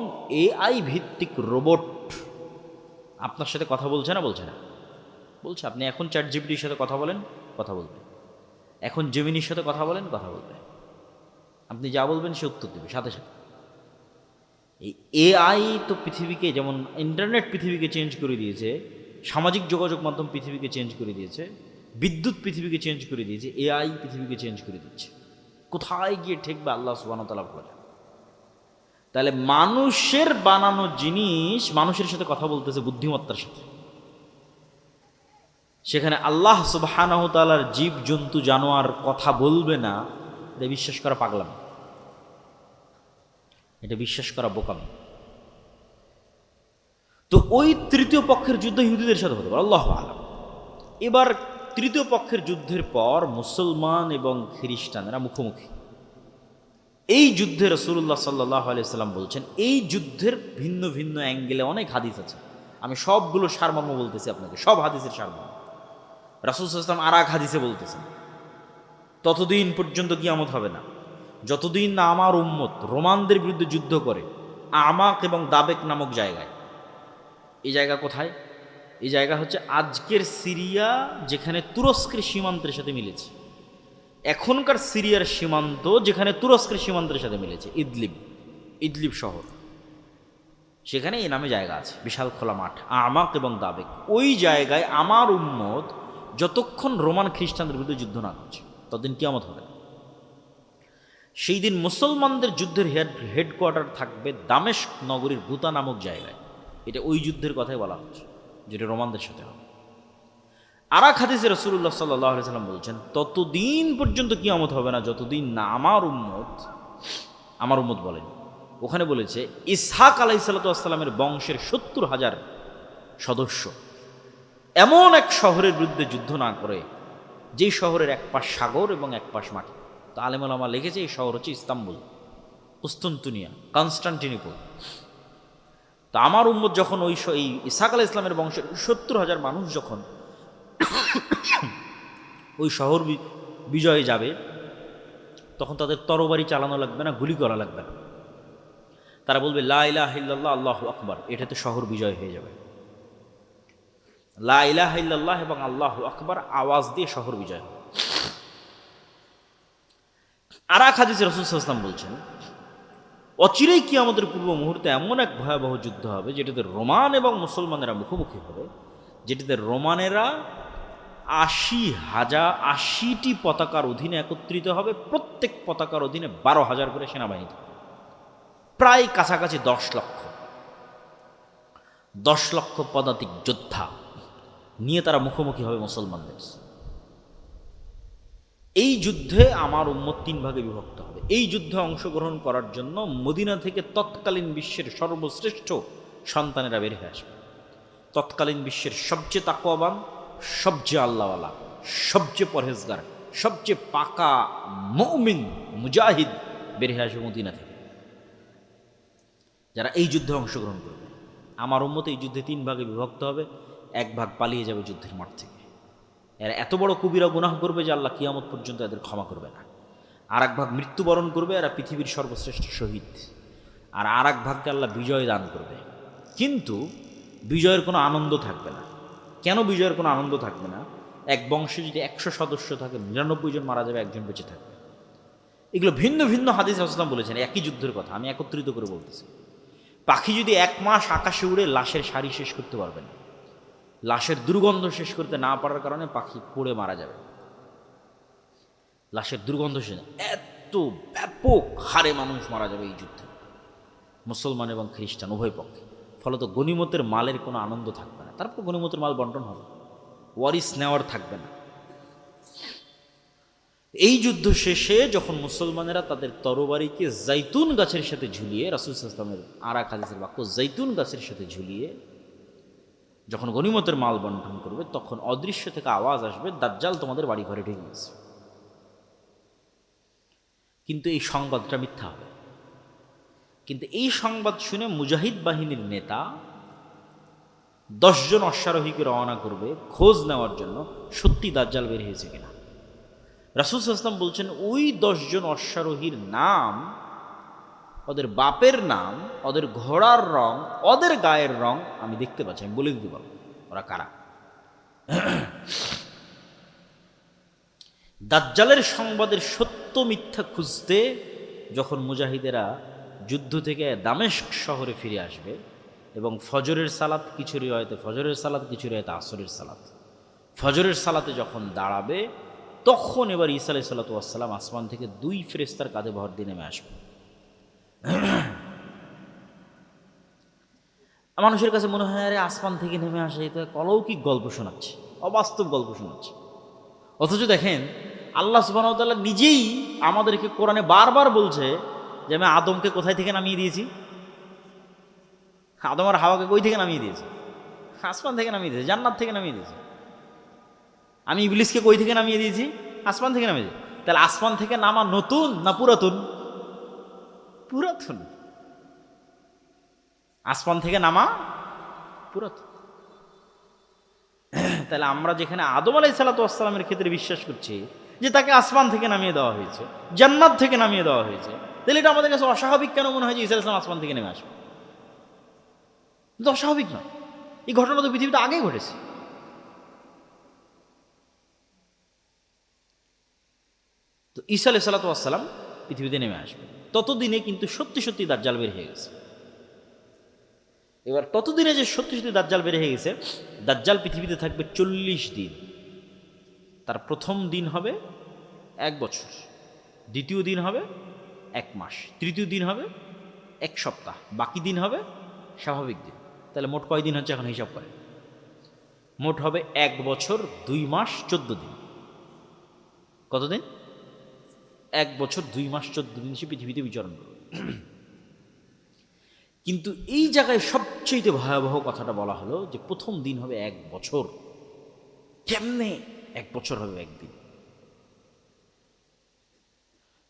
এআই ভিত্তিক রোবট আপনার সাথে কথা বলছে না? বলছে না, বলছে। আপনি এখন চ্যাটজিপিটির সাথে কথা বলেন, কথা বলবে। এখন জেমিনির সাথে কথা বলেন, কথা বলবে। আপনি যা বলবেন সে উত্তর দেবে সাথে সাথে। এই এআই তো পৃথিবীকে, যেমন ইন্টারনেট পৃথিবীকে চেঞ্জ করে দিয়েছে, সামাজিক যোগাযোগ মাধ্যম পৃথিবীকে চেঞ্জ করে দিয়েছে, বিদ্যুৎ পৃথিবীকে চেঞ্জ করে দিয়েছে, এআই পৃথিবীকে চেঞ্জ করে দিচ্ছে। কোথায় গিয়ে ঠেকবে আল্লাহ সুবহানাহু ওয়া তাআলা বলে। তাহলে মানুষের বানানো জিনিস মানুষের সাথে কথা বলতেছে বুদ্ধিমত্তার সাথে। সেখানে আল্লাহ সুবহানাহু ওয়া তাআলার জীব জন্তু জানোয়ার কথা বলবে না, এটা বিশ্বাস করা পাগলামি, এটা বিশ্বাস করা বোকামি। তো ওই তৃতীয় পক্ষের যুদ্ধ ইহুদিদের সাথে হতে পারে, আল্লাহু আ'লাম। এবার তৃতীয় পক্ষের যুদ্ধের পর মুসলমান এবং খ্রিস্টানেরা মুখোমুখি। এই যুদ্ধে রাসূলুল্লাহ সাল্লাল্লাহু আলাইহি ওয়াসাল্লাম বলছেন, এই যুদ্ধের ভিন্ন ভিন্ন অ্যাঙ্গেলে অনেক হাদিস আছে। আমি সবগুলো সারমর্ম বলতেছি আপনাকে, সব হাদিসের সারমর্ম। রাসূল সাল্লাল্লাহু আলাইহি ওয়াসাল্লাম আর এক হাদিসে বলতেছেন, ততদিন পর্যন্ত কিয়ামত হবে না যতদিন না আমার উম্মত রোমানদের বিরুদ্ধে যুদ্ধ করে আমাক এবং দাবেক নামক জায়গায়। এই জায়গা কোথায়? এই জায়গা হচ্ছে আজকের সিরিয়া, যেখানে তুরস্কের সীমান্তের সাথে মিলেছে। এখনকার সিরিয়ার সীমান্ত যেখানে তুরস্কের সীমান্তের সাথে মিলেছে, ইদলিব শহর, সেখানে এই নামে জায়গা আছে, বিশাল খোলা মাঠ, আমাক এবং দাবেক। ওই জায়গায় আমার উম্মত যতক্ষণ রোমান খ্রিস্টানদের বিরুদ্ধে যুদ্ধ না করছে ততদিন কিয়ামত হবে না। সেই দিন মুসলমানদের যুদ্ধের হেডকোয়ার্টার থাকবে দামেস্ক নগরীর বুতা নামক জায়গায়। এটা ওই যুদ্ধের কথাই বলা হচ্ছে, যেটা রোমানদের সাথে হবে। আর এক হাদিসে রাসূলুল্লাহ সাল্লাল্লাহু আলাইহি ওয়াসাল্লাম বলছেন, ততদিন পর্যন্ত কিয়ামত হবে না যতদিন না আমার উম্মত বলেনি, ওখানে বলেছে ইসহাক আলাইহিসসালাতু ওয়াসসালামের বংশের ৭০,০০০ সদস্য এমন এক শহরের বিরুদ্ধে যুদ্ধ না করে, যেই শহরের এক পাশ সাগর এবং এক পাশ মাটি। তো আলেম ওলামা লিখেছে এই শহর হচ্ছে ইস্তাম্বুল, কুস্তুনতুনিয়া, কনস্টান্টিনোপল। তো আমার উম্মত যখন এই ইসহাক আলাইহিস সালামের বংশের ৭০,০০০ মানুষ যখন ওই শহর বিজয়ে যাবে, তখন তাদের তরবারি চালানো লাগবে না, গুলি করা লাগবে না। তারা বলবে লা ইলাহা ইল্লাল্লাহ আল্লাহু আকবার, এটাতে শহর বিজয় হয়ে যাবে। লা ইলাহা ইল্লাল্লাহ এবং আল্লাহু আকবার আওয়াজ দিয়ে শহর বিজয় হবে। আর এক হাদিসে রাসূল সাল্লাল্লাহু আলাইহি ওয়াসাল্লাম বলছেন, অচিরেই কিয়ামতের পূর্ব মুহূর্তে এমন এক ভয়াবহ যুদ্ধ হবে যেটাতে রোমান এবং মুসলমানেরা মুখোমুখি হবে, যেটাতে রোমানেরা ৮০টি পতাকার অধীনে একত্রিত হবে। প্রত্যেক পতাকার অধীনে ১২,০০০ করে সেনাবাহিনী থাকবে, প্রায় কাছাকাছি ১০ লক্ষ পদাতিক যোদ্ধা নিয়ে তারা মুখোমুখি হবে মুসলমানদের। এই যুদ্ধে আমার উম্মত ৩ ভাগে বিভক্ত হবে। এই যুদ্ধে অংশগ্রহণ করার জন্য মদিনা থেকে তৎকালীন বিশ্বের সর্বশ্রেষ্ঠ সন্তানেরা বের হয়ে আসবে। তৎকালীন বিশ্বের সবচেয়ে তাকওয়াবান, সবচেয়ে আল্লাহওয়ালা, সবচেয়ে পরহেজগার, সবচেয়ে পাকা মুমিন মুজাহিদ বের হয়ে আসবে মদিনা থেকে, যারা এই যুদ্ধে অংশগ্রহণ করবে। আমার উম্মত এই যুদ্ধে ৩ ভাগে বিভক্ত হবে। এক ভাগ পালিয়ে যাবে যুদ্ধের মাঠ থেকে, এরা এত বড় কবিরা গুনাহ করবে যে আল্লাহ কিয়ামত পর্যন্ত এদের ক্ষমা করবে না। আর এক ভাগ মৃত্যুবরণ করবে, এরা পৃথিবীর সর্বশ্রেষ্ঠ শহীদ। আর এক ভাগকে আল্লাহ বিজয় দান করবে, কিন্তু বিজয়ের কোনো আনন্দ থাকবে না। কেন বিজয়ের কোনো আনন্দ থাকবে না? এক বংশে যদি ১০০ সদস্য থাকে, ৯৯ জন মারা যাবে, একজন বেঁচে থাকবে। এগুলো ভিন্ন ভিন্ন হাদিস রাসূলুল্লাহ বলেছেন, একই যুদ্ধের কথা আমি একত্রিত করে বলতেছি। পাখি যদি ১ মাস আকাশে উড়ে লাশের সারি শেষ করতে পারবে না, লাশের দুর্গন্ধ শেষ করতে না পারার কারণে পাখি পড়ে মারা যাবে। লাশের দুর্গন্ধ শেষ, এত ব্যাপক হারে মানুষ মারা যাবে এই যুদ্ধে, মুসলমান এবং খ্রিস্টান উভয় পক্ষে। ফলত গনিমতের মালের কোনো আনন্দ থাকবে না। তারপর গনিমতের মাল বন্টন হবে, ওয়ারিস নেওয়ার থাকবে না। এই যুদ্ধ শেষে যখন মুসলমানেরা তাদের তরবারিকে জাইতুন গাছের সাথে ঝুলিয়ে, রাসূল সাল্লাল্লাহু আলাইহি ওয়াসাল্লামের আর এক হাদিসের বাক্য, জাইতুন গাছের সাথে ঝুলিয়ে যখন গনিমতের মাল বন্টন করবে, তখন অদৃশ্য থেকে আওয়াজ আসবে, দাজ্জাল তোমাদের বাড়ি ঘরে ঢুকে গেছে। কিন্তু এই সংবাদটা মিথ্যা হবে। কিন্তু এই সংবাদ শুনে মুজাহিদ বাহিনীর নেতা 10 জন অশ্বারোহীকে রওনা করবে খোঁজ নেওয়ার জন্য সত্যি দাজ্জাল বের হয়েছে কিনা। রাসূল সাল্লাল্লাহু আলাইহি ওয়াসাল্লাম বলছেন, ওই 10 জন অশ্বারোহীর নাম, ওদের বাপের নাম, ওদের ঘোড়ার রং, ওদের গায়ের রং আমি দেখতে পাচ্ছি, আমি বলে দিতে পারবো ওরা কারা। দাজ্জালের সংবাদের সত্য মিথ্যা খুঁজতে যখন মুজাহিদেরা যুদ্ধ থেকে দামেস্ক শহরে ফিরে আসবে, এবং ফজরের সালাত কিছু রিওয়ায়েতে ফজরের সালাত, কিছু রিওয়ায়েতে আসরের সালাত, ফজরের সালাতে যখন দাঁড়াবে, তখন এবার ঈসা আলাইহিস সালাতু ওয়াস সালাম আসমান থেকে 2 ফেরেশতার কাঁধে ভর দিয়ে নেমে আসবে। মানুষের কাছে মনে হয়, আরে আসমান থেকে নেমে আসে, এটা অলৌকিক গল্প শোনাচ্ছে, অবাস্তব গল্প শোনাচ্ছে। অথচ দেখেন, আল্লাহ সুবহানাহু ওয়া তাআলা নিজেই আমাদেরকে কোরআনে বারবার বলছে যে আমি আদমকে কোথায় থেকে নামিয়ে দিয়েছি, আদম আর হাওয়াকে কই থেকে নামিয়ে দিয়েছি? আসমান থেকে নামিয়ে দিয়েছি, জান্নাত থেকে নামিয়ে দিয়েছি। আমি ইবলিসকে কই থেকে নামিয়ে দিয়েছি? আসমান থেকে নামিয়ে দিয়েছি। তাহলে আসমান থেকে নামা নতুন না পুরাতন? পুরাতন। আসমান থেকে নামা পুরাতন। তাহলে আমরা যেখানে আদম আলাইহিস সালাতু ওয়াস সালামের ক্ষেত্রে বিশ্বাস করছি যে তাকে আসমান থেকে নামিয়ে দেওয়া হয়েছে, জান্নাত থেকে নামিয়ে দেওয়া হয়েছে, তাহলে এটা আমাদের কাছে অস্বাভাবিক কেন মনে হয় যে ঈসা আলাইহিস সালাম আসমান থেকে নেমে আসবে? কিন্তু অস্বাভাবিক নয়, এই ঘটনা তো পৃথিবীতে আগেই ঘটেছে। তো ঈসা আলাইহিস সালাতু ওয়াস সালাম পৃথিবীতে নেমে আসবে, ততদিনে কিন্তু সত্যি সত্যি দাজ্জাল বের হয়ে গেছে। এবার ততদিনে যে সত্যি সত্যি দাজ্জাল বের হয়ে গেছে, দাজ্জাল পৃথিবীতে থাকবে 40 দিন। তার প্রথম দিন হবে 1 বছর, দ্বিতীয় দিন হবে 1 মাস, তৃতীয় দিন হবে 1 সপ্তাহ, বাকি দিন হবে স্বাভাবিক দিন। তাহলে মোট কয় দিন হচ্ছে এখন হিসাব করে? মোট হবে 1 বছর 2 মাস 14 দিন। কতদিন? 1 বছর 2 মাস 14 দিন সে পৃথিবীতে বিচরণ করবে। কিন্তু এই জায়গায় সবচেয়ে ভয়াবহ কথাটা বলা হলো যে প্রথম দিন হবে 1 বছর। কেমনে 1 বছর হবে একদিন?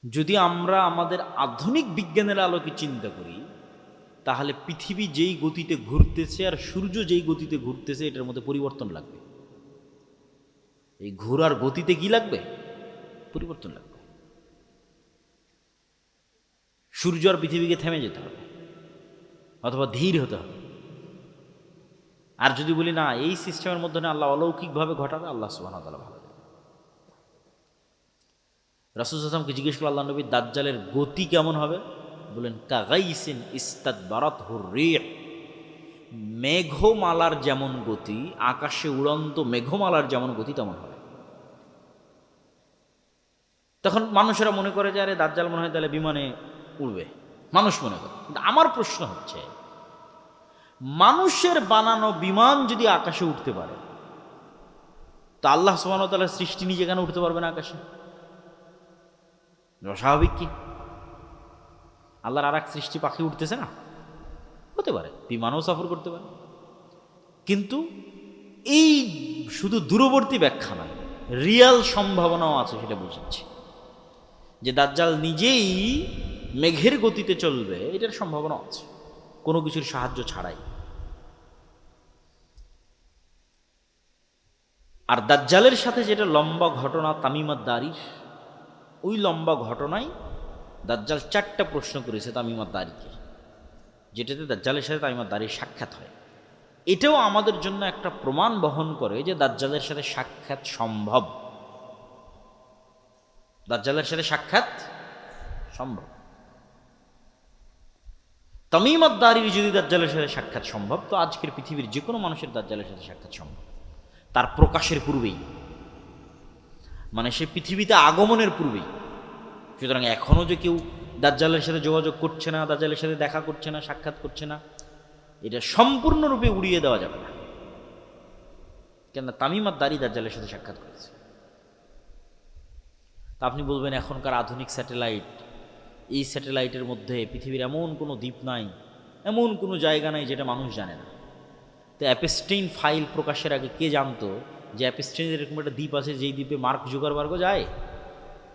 যদি আমরা আমাদের আধুনিক বিজ্ঞানের আলোকে চিন্তা করি, তাহলে পৃথিবী যেই গতিতে ঘুরতেছে আর সূর্য যেই গতিতে ঘুরতেছে, এটার মধ্যে পরিবর্তন লাগবে। এই ঘোরার গতিতে কি লাগবে? পরিবর্তন লাগবে। সূর্য আর পৃথিবীকে থেমে যেতে হবে, অথবা ধীর হতে হবে। আর যদি বলি না, এই সিস্টেমের মধ্যে আল্লাহ অলৌকিকভাবে ঘটাবে, আল্লাহ সুবহানাহু ওয়া তাআলা ভালো জানেন। রাসূল সাল্লাল্লাহু আলাইহি ওয়াসাল্লাম জিজ্ঞেস করলেন, আল্লাহ নবী, দাজ্জালের গতি কেমন হবে? বলেন, কাগাইসিন ইস্তাদবারাতহুর রিহ, মেঘমালার যেমন গতি, আকাশে উড়ন্ত মেঘমালার যেমন গতি তেমন হবে। তখন মানুষেরা মনে করে যে আরে দাজ্জাল মনে হয় তাহলে বিমানে উড়বে, মানুষ মনে করে। কিন্তু আমার প্রশ্ন হচ্ছে, মানুষের বানানো বিমান যদি আকাশে উঠতে পারে, তা আল্লাহ সুবহানাহু ওয়া তাআলার সৃষ্টি নিজে কেন উঠতে পারবে না আকাশে? অস্বাভাবিক কি? আল্লাহর আর এক সৃষ্টি পাখি উঠতেছে না? হতে পারে, বিমানও সফর করতে পারে। কিন্তু এই শুধু দূরবর্তী ব্যাখ্যা নয়, রিয়াল সম্ভাবনাও আছে, সেটা বুঝাচ্ছি যে দাজ্জাল নিজেই মেঘের গতিতে চলবে, এটার সম্ভাবনা আছে কোনো কিছুর সাহায্য ছাড়াই। আর দাজ্জালের সাথে যেটা লম্বা ঘটনা তামিমাত দারির, ওই লম্বা ঘটনায় দাজ্জাল 4টা প্রশ্ন করেছে তামিমাত দারিকে, যেটাতে দাজ্জালের সাথে তামিমাত দারির সাক্ষাৎ হয়। এটাও আমাদের জন্য একটা প্রমাণ বহন করে যে দাজ্জালের সাথে সাক্ষাৎ সম্ভব। দাজ্জালের সাথে সাক্ষাৎ সম্ভব। তামিম আদ-দারির যদি দাজ্জালের সাথে সাক্ষাৎ সম্ভব, তো আজকের পৃথিবীর যে কোনো মানুষের দাজ্জালের সাথে সাক্ষাৎ সম্ভব, তার প্রকাশের পূর্বেই, মানে সে পৃথিবীতে আগমনের পূর্বেই। সুতরাং এখনও যে কেউ দাজ্জালের সাথে যোগাযোগ করছে না, দাজ্জালের সাথে দেখা করছে না, সাক্ষাৎ করছে না, এটা সম্পূর্ণরূপে উড়িয়ে দেওয়া যাবে না। কেন? তামিম আদ-দারি দাজ্জালের সাথে সাক্ষাৎ করেছে। তা আপনি বলবেন এখনকার আধুনিক স্যাটেলাইট, এই স্যাটেলাইটের মধ্যে পৃথিবীর এমন কোনো দ্বীপ নাই, এমন কোনো জায়গা নাই যেটা মানুষ জানে না। তো অ্যাপস্টেইন ফাইল প্রকাশের আগে কে জানতো যে অ্যাপস্টেইনের এরকম একটা দ্বীপ আছে, যেই দ্বীপে মার্ক জুকারবার্গ যায়,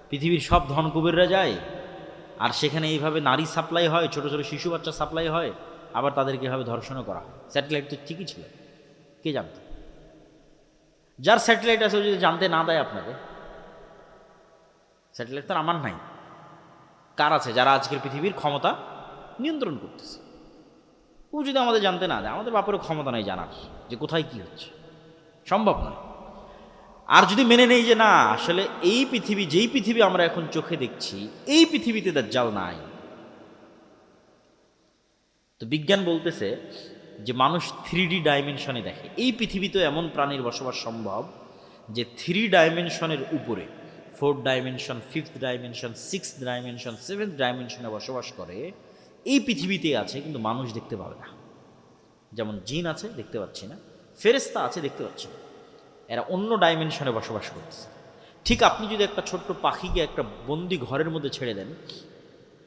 পৃথিবীর সব ধনকুবেররা যায়, আর সেখানে এইভাবে নারী সাপ্লাই হয়, ছোট ছোট শিশু বাচ্চা সাপ্লাই হয়, আবার তাদেরকে এভাবে ধর্ষণও করা হয়। স্যাটেলাইট তো ঠিকই ছিল, কে জানতো? যার স্যাটেলাইট আছে ও যদি জানতে না দেয় আপনাকে, স্যাটেলাইট তো আমার নাই, কার আছে? যারা আজকের পৃথিবীর ক্ষমতা নিয়ন্ত্রণ করতেছে, ও যদি আমাদের জানতে না দেয়, আমাদের বাপেরও ক্ষমতা নাই জানার যে কোথায় কি হচ্ছে, সম্ভব নয়। আর যদি মেনে নেই যে না, আসলে এই পৃথিবী, যেই পৃথিবী আমরা এখন চোখে দেখছি, এই পৃথিবীতে দাজ্জাল নাই, তো বিজ্ঞান বলতেছে যে মানুষ 3D ডাইমেনশনে দেখে। এই পৃথিবীতে এমন প্রাণীর বসবাস সম্ভব যে 3 ডাইমেনশনের উপরে, 4th dimension, 5th dimension, 6th dimension, 7th ডাইমেনশনে বসবাস করে, এই পৃথিবীতে আছে, কিন্তু মানুষ দেখতে পাবে না। যেমন জিন আছে, দেখতে পাচ্ছি না, ফেরেশতা আছে, দেখতে পাচ্ছি না, এরা অন্য ডাইমেনশনে বসবাস করতেছে। ঠিক আপনি যদি একটা ছোট্ট পাখিকে একটা বন্দি ঘরের মধ্যে ছেড়ে দেন,